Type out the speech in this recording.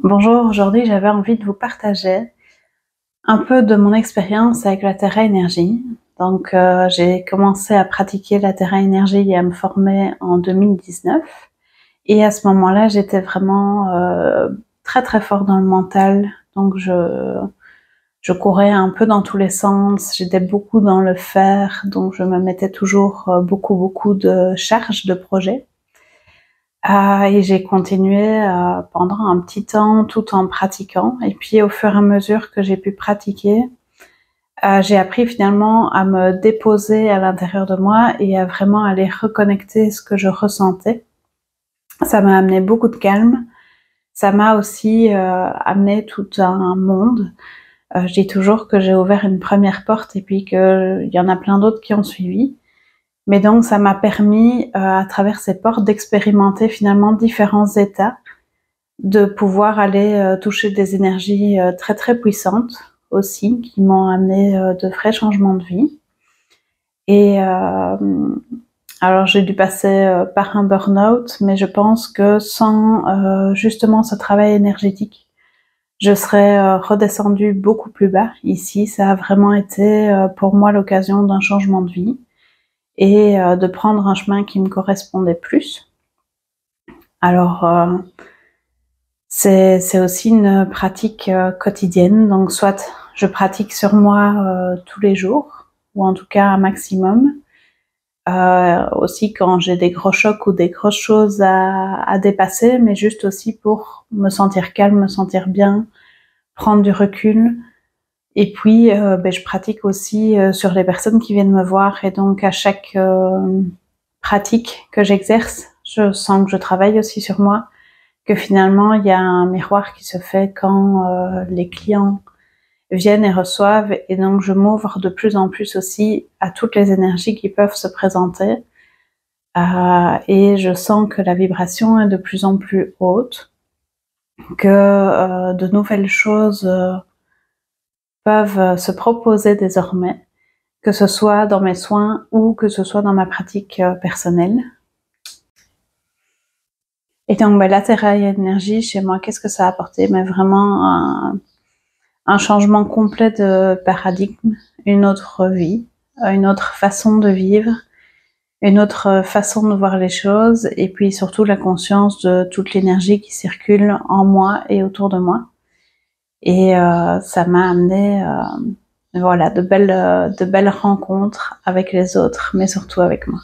Bonjour, aujourd'hui j'avais envie de vous partager un peu de mon expérience avec la Terra Énergie. Donc j'ai commencé à pratiquer la Terra Énergie et à me former en 2019. Et à ce moment-là, j'étais vraiment très très fort dans le mental. Donc je courais un peu dans tous les sens, j'étais beaucoup dans le faire, donc je me mettais toujours beaucoup de charges de projet. Et j'ai continué pendant un petit temps tout en pratiquant. Et puis au fur et à mesure que j'ai pu pratiquer, j'ai appris finalement à me déposer à l'intérieur de moi et à vraiment aller reconnecter ce que je ressentais. Ça m'a amené beaucoup de calme. Ça m'a aussi amené tout un monde. Je dis toujours que j'ai ouvert une première porte et puis qu'il y en a plein d'autres qui ont suivi. Mais donc ça m'a permis, à travers ces portes, d'expérimenter finalement différents états, de pouvoir aller toucher des énergies très très puissantes aussi, qui m'ont amené de vrais changements de vie. Et alors j'ai dû passer par un burn-out, mais je pense que sans justement ce travail énergétique, je serais redescendue beaucoup plus bas. Ici, ça a vraiment été pour moi l'occasion d'un changement de vie et de prendre un chemin qui me correspondait plus. Alors c'est aussi une pratique quotidienne, donc soit je pratique sur moi tous les jours, ou en tout cas un maximum. Aussi quand j'ai des gros chocs ou des grosses choses à dépasser, mais juste aussi pour me sentir calme, me sentir bien, prendre du recul. Et puis je pratique aussi sur les personnes qui viennent me voir, et donc à chaque pratique que j'exerce, je sens que je travaille aussi sur moi, que finalement il y a un miroir qui se fait quand les clients viennent et reçoivent, et donc je m'ouvre de plus en plus aussi à toutes les énergies qui peuvent se présenter, et je sens que la vibration est de plus en plus haute, que de nouvelles choses peuvent se proposer désormais, que ce soit dans mes soins ou que ce soit dans ma pratique personnelle. Et donc la Terra Énergie chez moi, qu'est-ce que ça a apporté? Mais vraiment un changement complet de paradigme, une autre vie, une autre façon de vivre, une autre façon de voir les choses, et puis surtout la conscience de toute l'énergie qui circule en moi et autour de moi. Et ça m'a amené voilà, de belles rencontres avec les autres, mais surtout avec moi.